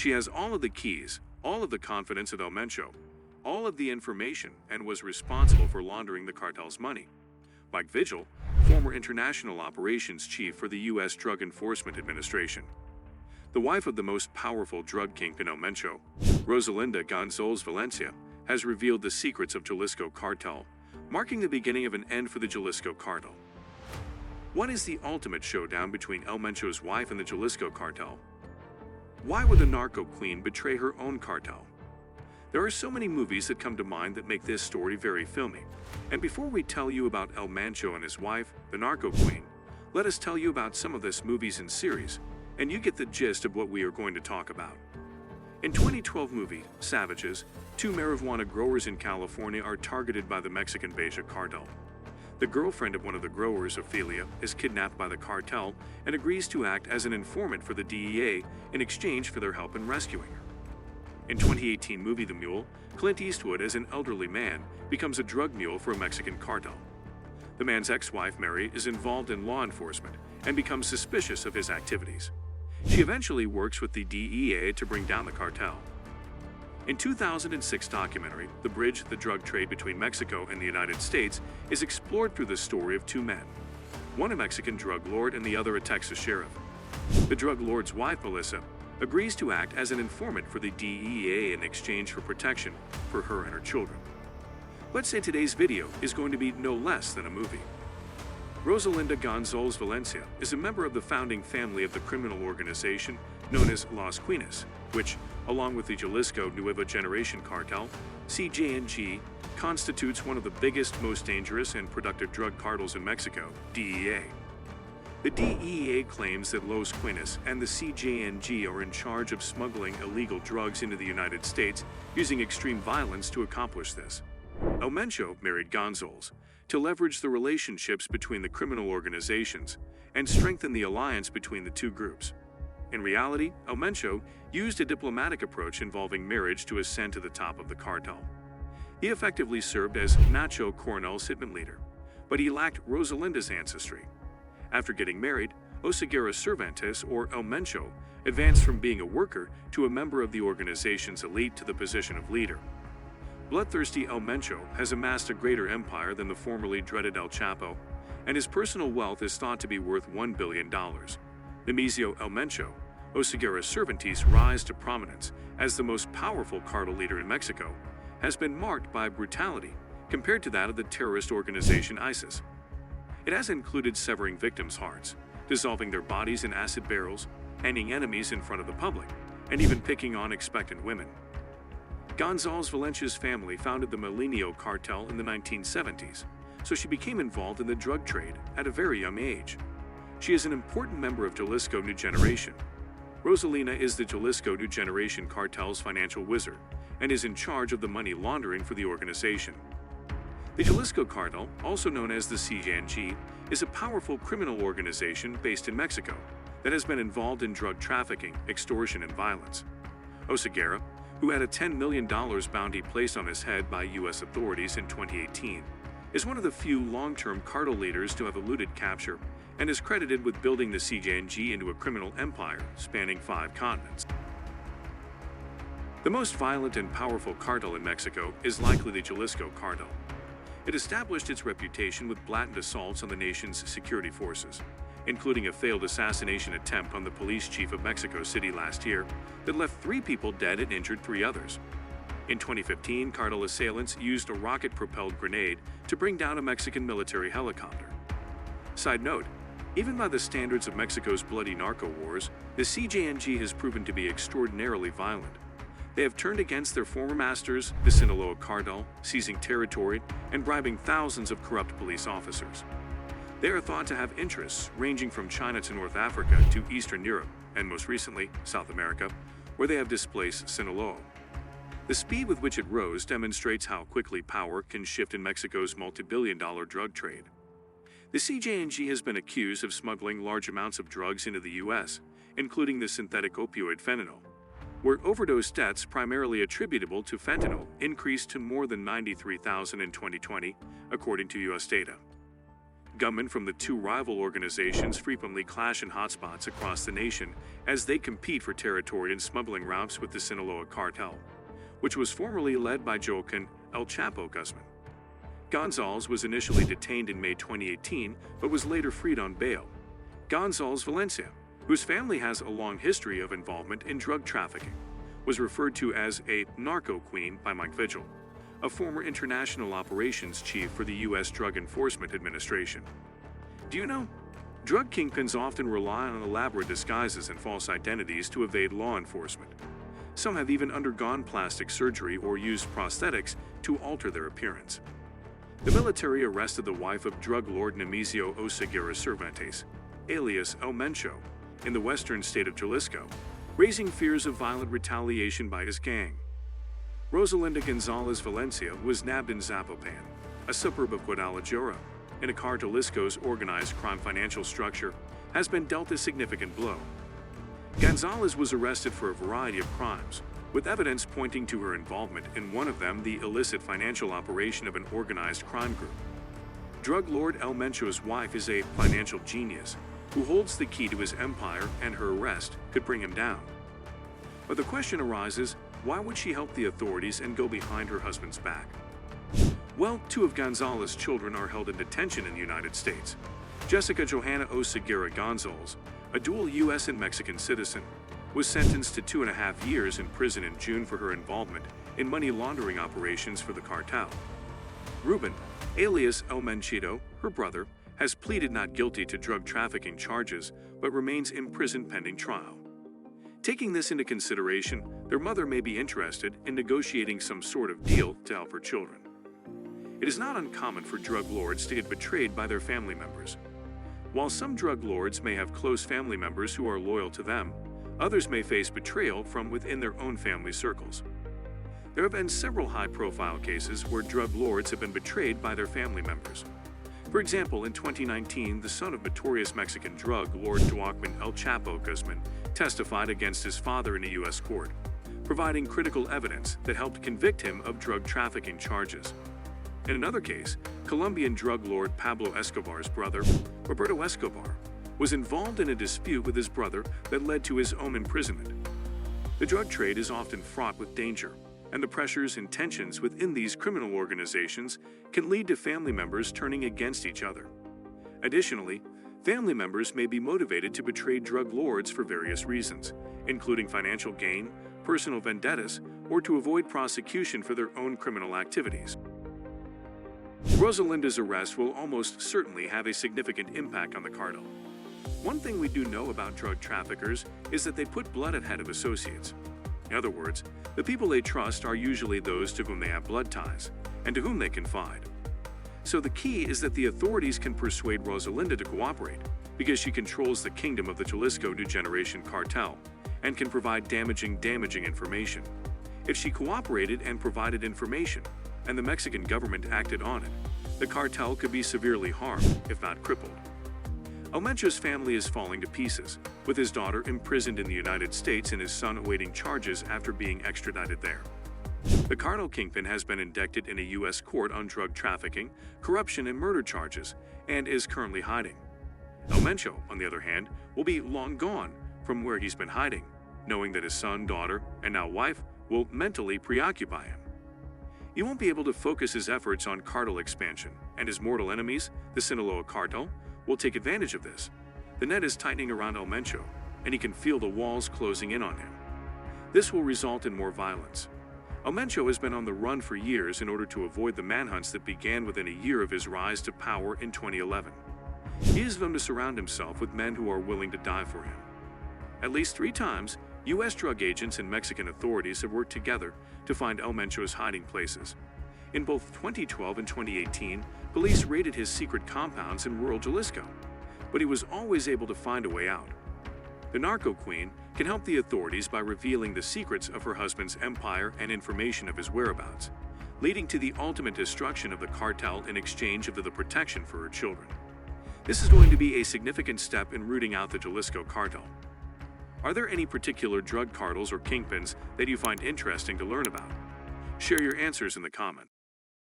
She has all of the keys, all of the confidence of Mencho, all of the information, and was responsible for laundering the cartel's money. 𝐈𝐍𝐻𝐿, former international operations chief for the U.S. Drug Enforcement Administration. The wife of the most powerful drug kingpin Mencho, Rosalinda González Valencia, has revealed the secrets of Jalisco Cartel, marking the beginning of an end for the Jalisco Cartel. What is the ultimate showdown between Mencho's wife and the Jalisco Cartel? Why would the Narco Queen betray her own cartel? There are so many movies that come to mind that make this story very filmy. And before we tell you about Mencho and his wife, the Narco Queen, let us tell you about some of this movies and series, and you get the gist of what we are going to talk about. In 2012 movie, Savages, two marijuana growers in California are targeted by the Mexican 𝐕𝐈𝐃𝐄𝐒 cartel. The girlfriend of one of the growers, Ophelia, is kidnapped by the cartel and agrees to act as an informant for the DEA in exchange for their help in rescuing her. In 2018 movie The Mule, Clint Eastwood as an elderly man becomes a drug mule for a Mexican cartel. The man's ex-wife, Mary, is involved in law enforcement and becomes suspicious of his activities. She eventually works with the DEA to bring down the cartel. In 2006 documentary, The Bridge, the drug trade between Mexico and the United States is explored through the story of two men, one a Mexican drug lord and the other a Texas sheriff. The drug lord's wife, Melissa, agrees to act as an informant for the DEA in exchange for protection for her and her children. Let's say today's video is going to be no less than a movie. Rosalinda González Valencia is a member of the founding family of the criminal organization known as Las Queens, which, along with the Jalisco Nueva Generation cartel, CJNG, constitutes one of the biggest, most dangerous, and productive drug cartels in Mexico, DEA. The DEA claims that Las Queens and the CJNG are in charge of smuggling illegal drugs into the United States using extreme violence to accomplish this. Mencho married González to leverage the relationships between the criminal organizations and strengthen the alliance between the two groups. In reality, Mencho used a diplomatic approach involving marriage to ascend to the top of the cartel. He effectively served as Nacho Coronel's hitman leader, but he lacked Rosalinda's ancestry. After getting married, 𝐂𝐍𝐉𝐻𝐿 or Mencho advanced from being a worker to a member of the organization's elite to the position of leader. Bloodthirsty Mencho has amassed a greater empire than the formerly dreaded El Chapo, and his personal wealth is thought to be worth $1 billion. The Mizio Mencho, 𝐂𝐍𝐉𝐻𝐿's rise to prominence as the most powerful cartel leader in Mexico has been marked by brutality compared to that of the terrorist organization ISIS. It has included severing victims' hearts, dissolving their bodies in acid barrels, hanging enemies in front of the public, and even picking on expectant women. González Valencia's family founded the Milenio cartel in the 1970s, so she became involved in the drug trade at a very young age. She is an important member of Jalisco New Generation. Rosalinda is the Jalisco New Generation cartel's financial wizard and is in charge of the money laundering for the organization. The Jalisco Cartel, also known as the CJNG, is a powerful criminal organization based in Mexico that has been involved in drug trafficking, extortion, and violence. 𝐂𝐍𝐉𝐻𝐿, who had a $10 million bounty placed on his head by U.S. authorities in 2018, is one of the few long-term cartel leaders to have eluded capture and is credited with building the CJNG into a criminal empire spanning 5 continents. The most violent and powerful cartel in Mexico is likely the Jalisco Cartel. It established its reputation with blatant assaults on the nation's security forces, including a failed assassination attempt on the police chief of Mexico City last year that left 3 people dead and injured 3 others. In 2015, cartel assailants used a rocket-propelled grenade to bring down a Mexican military helicopter. Side note, even by the standards of Mexico's bloody narco wars, the CJNG has proven to be extraordinarily violent. They have turned against their former masters, the Sinaloa cartel, seizing territory and bribing thousands of corrupt police officers. They are thought to have interests ranging from China to North Africa to Eastern Europe, and most recently, South America, where they have displaced Sinaloa. The speed with which it rose demonstrates how quickly power can shift in Mexico's multi-billion-dollar drug trade. The CJNG has been accused of smuggling large amounts of drugs into the U.S., including the synthetic opioid fentanyl, where overdose deaths primarily attributable to fentanyl increased to more than 93,000 in 2020, according to U.S. data. Gunmen from the two rival organizations frequently clash in hotspots across the nation as they compete for territory and smuggling routes with the Sinaloa Cartel, which was formerly led by 𝐂𝐐𝐒 El Chapo Guzman. Gonzalez was initially detained in May 2018 but was later freed on bail. 𝐂𝐍𝐉𝐻, whose family has a long history of involvement in drug trafficking, was referred to as a Narco Queen by Mike Vigil, a former international operations chief for the U.S. Drug Enforcement Administration. Do you know? Drug kingpins often rely on elaborate disguises and false identities to evade law enforcement. Some have even undergone plastic surgery or used prosthetics to alter their appearance. The military arrested the wife of drug lord Nemesio Oseguera Cervantes, alias El Mencho, in the western state of Jalisco, raising fears of violent retaliation by his gang. Rosalinda Gonzalez Valencia was nabbed in Zapopan, a suburb of Guadalajara, in a car. Jalisco's organized crime financial structure has been dealt a significant blow. Gonzalez was arrested for a variety of crimes, with evidence pointing to her involvement in one of them, the illicit financial operation of an organized crime group. Drug lord El Mencho's wife is a financial genius who holds the key to his empire, and her arrest could bring him down. But the question arises, why would she help the authorities and go behind her husband's back? Well, two of Gonzalez's children are held in detention in the United States. Jessica Johanna Oseguera Gonzalez, a dual U.S. and Mexican citizen, was sentenced to 2.5 years in prison in June for her involvement in money laundering operations for the cartel. Ruben, alias El Menchito, her brother, has pleaded not guilty to drug trafficking charges but remains in prison pending trial. Taking this into consideration, their mother may be interested in negotiating some sort of deal to help her children. It is not uncommon for drug lords to get betrayed by their family members. While some drug lords may have close family members who are loyal to them, others may face betrayal from within their own family circles. There have been several high-profile cases where drug lords have been betrayed by their family members. For example, in 2019, the son of notorious Mexican drug lord Joaquin El Chapo Guzman testified against his father in a U.S. court, providing critical evidence that helped convict him of drug trafficking charges. In another case, Colombian drug lord Pablo Escobar's brother, Roberto Escobar, was involved in a dispute with his brother that led to his own imprisonment. The drug trade is often fraught with danger, and the pressures and tensions within these criminal organizations can lead to family members turning against each other. Additionally, family members may be motivated to betray drug lords for various reasons, including financial gain, personal vendettas, or to avoid prosecution for their own criminal activities. Rosalinda's arrest will almost certainly have a significant impact on the cartel. One thing we do know about drug traffickers is that they put blood ahead of associates. In other words, the people they trust are usually those to whom they have blood ties, and to whom they confide. So the key is that the authorities can persuade Rosalinda to cooperate, because she controls the kingdom of the Jalisco New Generation Cartel, and can provide damaging information. If she cooperated and provided information, and the Mexican government acted on it, the cartel could be severely harmed, if not crippled. El Mencho's family is falling to pieces, with his daughter imprisoned in the United States and his son awaiting charges after being extradited there. The cartel kingpin has been indicted in a U.S. court on drug trafficking, corruption, and murder charges, and is currently hiding. El Mencho, on the other hand, will be long gone from where he's been hiding, knowing that his son, daughter, and now wife will mentally preoccupy him. He won't be able to focus his efforts on cartel expansion, and his mortal enemies, the Sinaloa Cartel, will take advantage of this. The net is tightening around El Mencho, and he can feel the walls closing in on him. This will result in more violence. El Mencho has been on the run for years in order to avoid the manhunts that began within a year of his rise to power in 2011. He is known to surround himself with men who are willing to die for him. At least 3 times, U.S. drug agents and Mexican authorities have worked together to find El Mencho's hiding places. In both 2012 and 2018, police raided his secret compounds in rural Jalisco, but he was always able to find a way out. The Narco Queen can help the authorities by revealing the secrets of her husband's empire and information of his whereabouts, leading to the ultimate destruction of the cartel in exchange of the protection for her children. This is going to be a significant step in rooting out the Jalisco Cartel. Are there any particular drug cartels or kingpins that you find interesting to learn about? Share your answers in the comments.